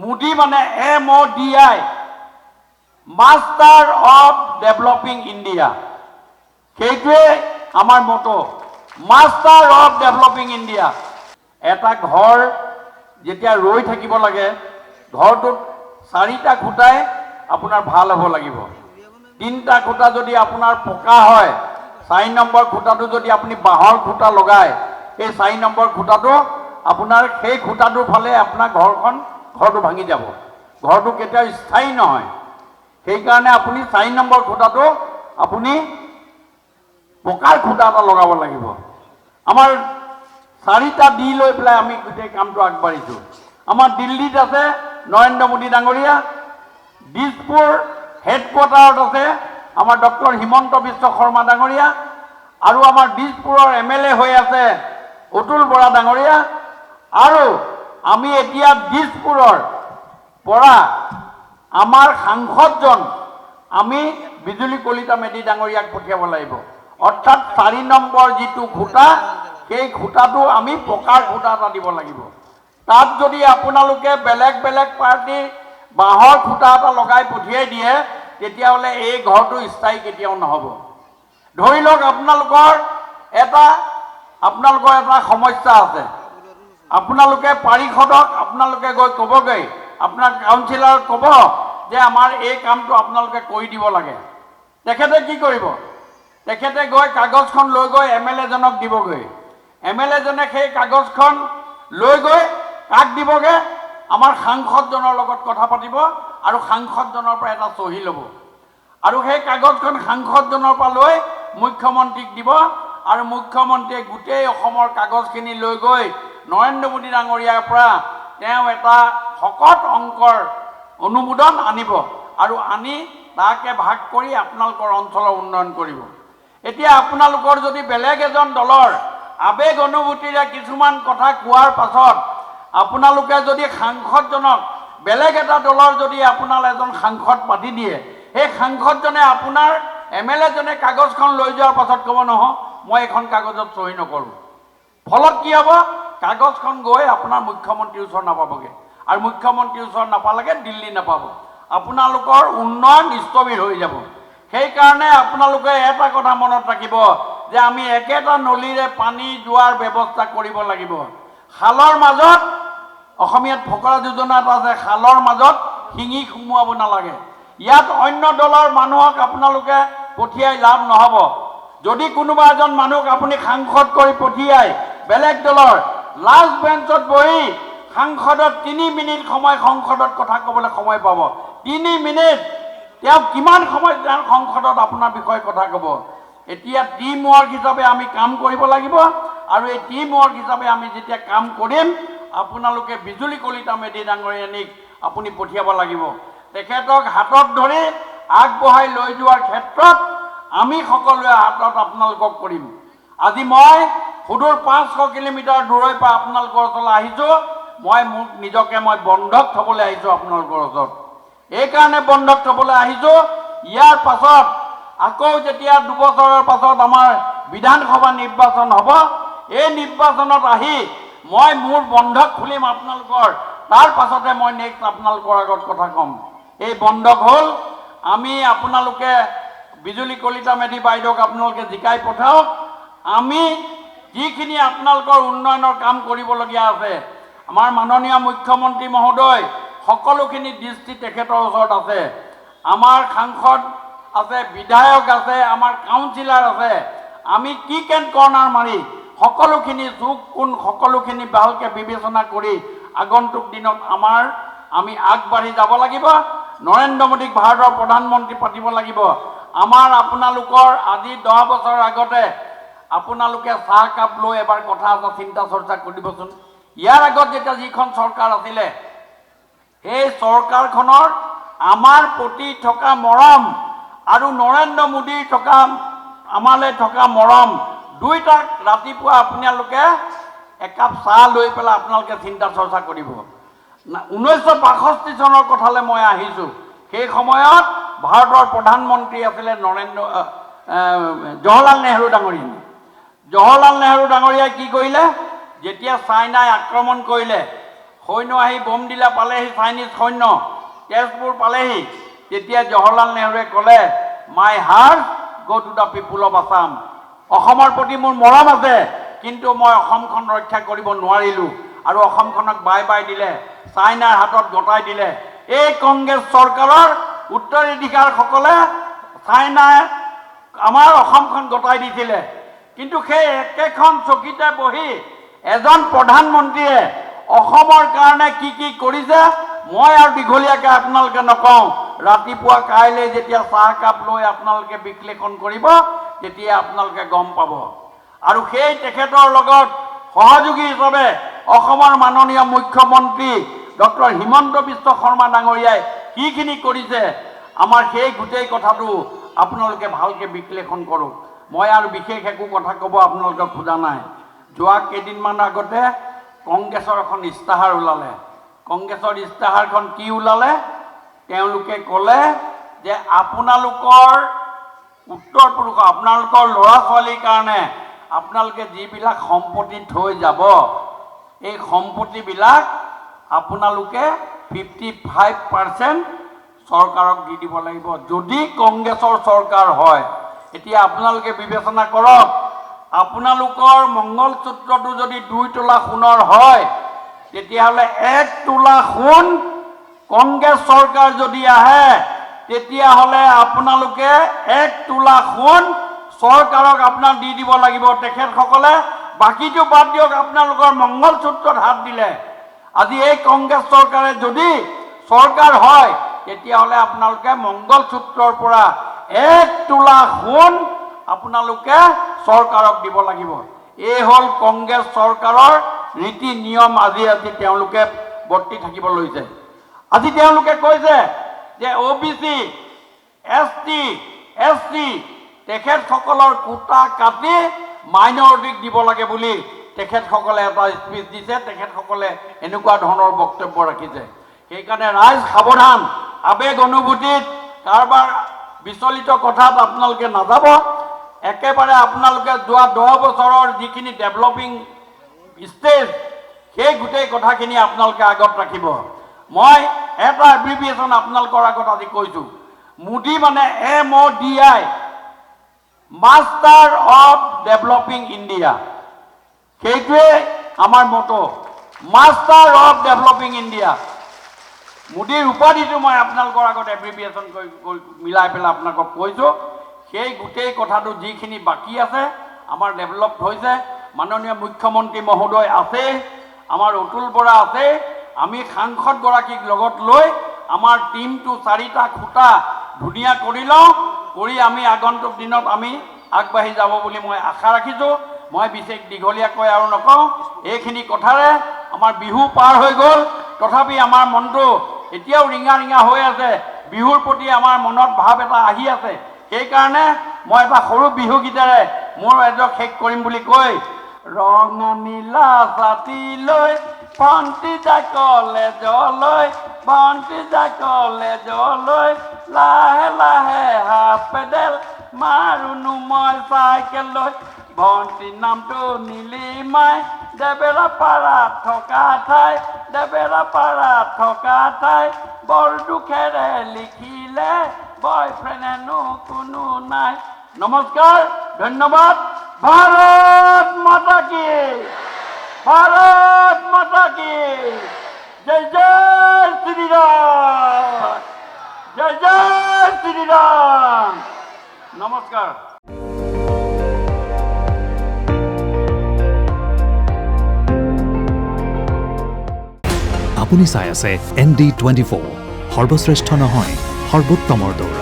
মোদী মানে MODI, master of developing India. সেইটোৱে আমাৰ মটো, মাষ্টাৰ অফ ডেভেলপিং ইণ্ডিয়া। এটা ঘৰ যেতিয়া ৰৈ থাকিব লাগে, ঘৰটোত 4টা খুঁটাই আপোনাৰ ভাল হ'ব লাগিব। 3টা খুঁটা যদি আপোনাৰ পকা হয়, 4 নম্বৰ খুঁটাটো যদি আপুনি বাঁহৰ খুঁটা লগায়, এই 4 নম্বৰ খুঁটাটো আপোনাৰ সেই খুঁটাটোৰ ফালে আপোনাৰ ঘৰটো ভাঙি যাব। ঘৰটো কেতিয়াও স্থায়ী নহয়। সেইকাৰণে আপুনি 4 নম্বৰ খুঁটাটো আপুনি পকাৰ খুঁটা এটা লগাব লাগিব। আমাৰ 4টা দি লৈ পেলাই আমি গোটেই কামটো আগবাঢ়িছোঁ। আমাৰ দিল্লীত আছে নৰেন্দ্ৰ মোদী ডাঙৰীয়া, দিছপুৰ হেডকোৱাৰ্টাৰত আছে আমাৰ ডক্টৰ হিমন্ত বিশ্ব শৰ্মা ডাঙৰীয়া, আৰু আমাৰ দিছপুৰৰ MLA হৈ আছে অতুল বৰা ডাঙৰীয়া, আৰু আমি এতিয়া দিছপুৰৰ পৰা আমাৰ সাংসদজন আমি বিজুলী কলিতা মেধি ডাঙৰীয়াক পঠিয়াব লাগিব। অৰ্থাৎ 4 নম্বৰ যিটো খুঁটা, সেই খুঁটাটো আমি পকাৰ খুঁটা এটা দিব লাগিব। তাত যদি আপোনালোকে বেলেগ বেলেগ পাৰ্টিৰ বাঁহৰ খুঁটা এটা লগাই পঠিয়াই দিয়ে, তেতিয়াহ'লে এই ঘৰটো স্থায়ী কেতিয়াও নহ'ব। ধৰি লওক আপোনালোকৰ এটা সমস্যা আছে, আপোনালোকে পাৰিষদক আপোনালোকে গৈ ক'বগৈ, আপোনাৰ কাউন্সিলৰক ক'ব যে আমাৰ এই কামটো আপোনালোকে কৰি দিব লাগে। তেখেতে কি কৰিব? তেখেতে গৈ কাগজখন লৈ গৈ MLA জনক দিবগৈ। MLA জনে সেই কাগজখন লৈ গৈ কাক দিবগৈ? আমাৰ সাংসদজনৰ লগত কথা পাতিব, আৰু সাংসদজনৰ পৰা এটা চহী ল'ব, আৰু সেই কাগজখন সাংসদজনৰ পৰা লৈ মুখ্যমন্ত্ৰীক দিব, আৰু মুখ্যমন্ত্ৰীয়ে গোটেই অসমৰ কাগজখিনি লৈ গৈ নৰেন্দ্ৰ মোদী ডাঙৰীয়াৰ পৰা তেওঁ এটা শকত অংকৰ অনুমোদন আনিব, আৰু আনি তাকে ভাগ কৰি আপোনালোকৰ অঞ্চলৰ উন্নয়ন কৰিব। এতিয়া আপোনালোকৰ যদি বেলেগ এজন দলৰ আবেগ অনুভূতিৰে কিছুমান কথা কোৱাৰ পাছত আপোনালোকে যদি সাংসদজনক, বেলেগ এটা দলৰ যদি আপোনাৰ এজন সাংসদ পাতি দিয়ে, সেই সাংসদজনে আপোনাৰ MLA জনে কাগজখন লৈ যোৱাৰ পাছত ক'ব, নহয় মই এখন কাগজত চহী নকৰোঁ। ফলত কি হ'ব? কাগজখন গৈ আপোনাৰ মুখ্যমন্ত্ৰীৰ ওচৰত নাপাবগৈ, আৰু মুখ্যমন্ত্ৰীৰ ওচৰত নাপালেগে দিল্লী নাপাব। আপোনালোকৰ উন্নয়ন স্থবিৰ হৈ যাব। সেইকাৰণে আপোনালোকে এটা কথা মনত ৰাখিব যে আমি একেটা নলীৰে পানী যোৱাৰ ব্যৱস্থা কৰিব লাগিব। খালৰ মাজত, অসমীয়াত ফকৰা যোজনা এটা আছে, খালৰ মাজত শিঙি সুমুৱাব নালাগে। ইয়াত অন্য দলৰ মানুহক আপোনালোকে পঠিয়াই লাভ নহ'ব। যদি কোনোবা এজন মানুহক আপুনি সাংসদ কৰি পঠিয়াই বেলেগ দলৰ, লাষ্ট বেঞ্চত বহি সাংসদত 3 মিনিট সময় সংসদত কথা ক'বলৈ সময় পাব। 3 মিনিট তেওঁ কিমান সময় সংসদত আপোনাৰ বিষয়ে কথা ক'ব? এতিয়া টিম ৱৰ্ক হিচাপে আমি কাম কৰিব লাগিব, আৰু এই টিম ৱৰ্ক হিচাপে আমি যেতিয়া কাম কৰিম, আপোনালোকে বিজুলী কলিতা মেধি ডাঙৰীয়ানীক আপুনি পঠিয়াব লাগিব। তেখেতক হাতত ধৰি আগবঢ়াই লৈ যোৱাৰ ক্ষেত্ৰত আমি সকলোৱে হাতত আপোনালোকক কৰিম। আজি মই সুদূৰ 500 কিলোমিটাৰ দূৰৰ পৰা আপোনালোকৰ ওচৰলৈ আহিছোঁ। মই নিজকে বন্ধক থ'বলৈ আহিছোঁ আপোনালোকৰ ওচৰত। এইকাৰণে বন্ধক থ'বলৈ আহিছোঁ, ইয়াৰ পাছত আকৌ যেতিয়া 2 বছৰৰ পাছত আমাৰ বিধানসভা নিৰ্বাচন হ'ব, এই নিৰ্বাচনত আহি মই মোৰ বন্ধক খুলিম আপোনালোকৰ। তাৰ পাছতে মই নেক্সট আপোনালোকৰ আগত কথা ক'ম। এই বন্ধক হ'ল, আমি আপোনালোকে বিজুলী কলিতা মেধি বাইদেউক আপোনালোকে জিকাই পঠাওক। আমি যিখিনি আপোনালোকৰ উন্নয়নৰ কাম কৰিবলগীয়া আছে, আমাৰ মাননীয় মুখ্যমন্ত্ৰী মহোদয় সকলোখিনি দৃষ্টি তেখেতৰ ওচৰত আছে। আমাৰ সাংসদ আছে, বিধায়ক আছে, আমাৰ কাউন্সিলাৰ আছে। আমি কি কেন কৰ্ণাৰ মাৰি সকলোখিনি যোগ কোণ সকলোখিনি ভালকৈ বিবেচনা কৰি আগন্তুক দিনত আমি আগবাঢ়ি যাব লাগিব। নৰেন্দ্ৰ মোদীক ভাৰতৰ প্ৰধানমন্ত্ৰী পাতিব লাগিব। আমাৰ আপোনালোকৰ আজি 10 বছৰ আগতে আপোনালোকে চাহকাপ লৈ এবাৰ কথা এটা চিন্তা চৰ্চা কৰিবচোন। ইয়াৰ আগত যেতিয়া যিখন চৰকাৰ আছিলে, সেই চৰকাৰখনৰ আমাৰ প্ৰতি থকা মৰম আৰু নৰেন্দ্ৰ মোদীৰ থকা আমালৈ থকা মৰম, দুইটাক ৰাতিপুৱা আপোনালোকে একাপ চাহ লৈ পেলাই আপোনালোকে চিন্তা চৰ্চা কৰিব। 1962 চনৰ কথালৈ মই আহিছোঁ। সেই সময়ত ভাৰতৰ প্ৰধানমন্ত্ৰী আছিলে জৱাহৰলাল নেহৰু ডাঙৰীয়া। জৱাহৰলাল নেহৰু ডাঙৰীয়াই কি কৰিলে? যেতিয়া চাইনাই আক্ৰমণ কৰিলে, সৈন্য আহি বম দিলা পালেহি চাইনিজ সৈন্য তেজপুৰ পালেহি তেতিয়া জৱাহৰলাল নেহৰুৱে ক'লে my heart go to the people of Assam অসমৰ প্ৰতি মোৰ মৰম আছে কিন্তু মই অসমখন ৰক্ষা কৰিব নোৱাৰিলোঁ আৰু অসমখনক বাই বাই দিলে চাইনাৰ হাতত গতাই দিলে এই কংগ্ৰেছ চৰকাৰৰ উত্তৰাধিকাৰসকলে চাইনাই আমাৰ অসমখন গতাই দিছিলে কিন্তু সেই একেখন চকীতে বহি এজন প্ৰধানমন্ত্ৰীয়ে অসমৰ কাৰণে কি কি কৰিছে মই আৰু দীঘলীয়াকৈ আপোনালোকে নকওঁ ৰাতিপুৱা কাইলৈ যেতিয়া চাহ কাপ লৈ আপোনালোকে বিশ্লেষণ কৰিব তেতিয়া আপোনালোকে গম পাব আৰু সেই তেখেতৰ লগত সহযোগী হিচাপে অসমৰ মাননীয় মুখ্যমন্ত্ৰী ডক্টৰ হিমন্ত বিশ্ব শৰ্মা ডাঙৰীয়াই কিখিনি কৰিছে আমাৰ সেই গোটেই কথাটো আপোনালোকে ভালকৈ বিশ্লেষণ কৰক মই আৰু বিশেষ একো কথা ক'ব আপোনালোকক খোজা নাই যোৱা কেইদিনমান আগতে কংগ্ৰেছৰ এখন ইস্তাহাৰ ওলালে কংগ্ৰেছৰ ইস্তাহাৰখন কি ওলালে তেওঁলোকে ক'লে যে আপোনালোকৰ উত্তৰ পুৰুষ আপোনালোকৰ ল'ৰা ছোৱালীৰ কাৰণে আপোনালোকে যিবিলাক সম্পত্তি থৈ যাব এই সম্পত্তিবিলাক আপোনালোকে 55% চৰকাৰক দি দিব লাগিব যদি কংগ্ৰেছৰ চৰকাৰ হয় এতিয়া আপোনালোকে বিবেচনা কৰক আপোনালোকৰ মংগলসূত্ৰটো যদি 2 তোলা সোণৰ হয় তেতিয়াহ'লে 1 তোলা সোণ কংগ্ৰেছ চৰকাৰ যদি আহে তেতিয়াহ'লে আপোনালোকে 1 তোলা সোণ চৰকাৰক আপোনাক দি দিব লাগিব তেখেতসকলে বাকীটো বাদ দিয়ক আপোনালোকৰ মংগলসূত্ৰত হাত দিলে আজি এই কংগ্ৰেছ চৰকাৰে যদি চৰকাৰ হয় তেতিয়াহ'লে আপোনালোকে মংগলসূত্ৰৰ পৰা 1 তোলা সোণ আপোনালোকে চৰকাৰক দিব লাগিব এই হ'ল কংগ্ৰেছ চৰকাৰৰ ৰীতি নিয়ম আজি তেওঁলোকে বৰ্তি থাকিব লৈছে আজি তেওঁলোকে কৈছে যে OBC ST SC তেখেতসকলৰ কোটা কাটি মাইনৰিটিক দিব লাগে বুলি তেখেতসকলে এটা স্পীচ দিছে তেখেতসকলে এনেকুৱা ধৰণৰ বক্তব্য ৰাখিছে সেইকাৰণে ৰাইজ সাৱধান আবেগ অনুভূতিত কাৰোবাৰ বিচলিত কথাত আপোনালোকে নাযাব একেবাৰে আপোনালোকে যোৱা 10 বছৰৰ যিখিনি ডেভেলপিং ষ্টেজ সেই গোটেই কথাখিনি আপোনালোকে আগত ৰাখিব মই এটা এব্ৰিভিয়েশ্যন আপোনালোকৰ আগত আজি কৈছোঁ মোদী মানে MODI master of developing India সেইটোৱে আমাৰ মটো মাষ্টাৰ অফ ডেভেলপিং ইণ্ডিয়া মোদীৰ উপাধিটো মই আপোনালোকৰ আগত এব্ৰিভিয়েশ্যন মিলাই পেলাই আপোনালোকক কৈছোঁ সেই গোটেই কথাটো যিখিনি বাকী আছে আমাৰ ডেভেলপ হৈছে মাননীয় মুখ্যমন্ত্ৰী মহোদয় আছে আমাৰ অতুল বৰা আছে আমি সাংসদগৰাকীক লগত লৈ আমাৰ টিমটো 4টা খুঁটা ধুনীয়া কৰি লওঁ কৰি আমি আগন্তুক দিনত আমি আগবাঢ়ি যাব বুলি মই আশা ৰাখিছোঁ মই বিশেষ দীঘলীয়াকৈ আৰু নকওঁ এইখিনি কথাৰে আমাৰ বিহু পাৰ হৈ গ'ল তথাপি আমাৰ মনটো এতিয়াও ৰিঙা ৰিঙা হৈ আছে বিহুৰ প্ৰতি আমাৰ মনত ভাৱ এটা আহি আছে সেইকাৰণে মই এটা সৰু বিহু গীতেৰে মোৰ এজক শেষ কৰিম বুলি কৈ ৰঙা নীলা ছাতি লৈ ভণ্টি যায় কলেজলৈ ভণ্টি যায় কলেজলৈ লাহে লাহে হাফ পেডেল মাৰোনো মই চাইকেল লৈ ভণ্টিৰ নামটো নীলিমাই দেবেৰা পাৰাত থকা ঠাই বৰ দুখেৰে লিখিলে বয়ফ্ৰেণ্ডেনো কোনো নাই নমস্কাৰ ধন্যবাদ ভাৰত মাতা কি জয় জয় শ্ৰীৰাম নমস্কাৰ আপুনি চাই আছে ND24 সৰ্বশ্ৰেষ্ঠ নহয় সৰ্বোত্তমৰ দৌৰ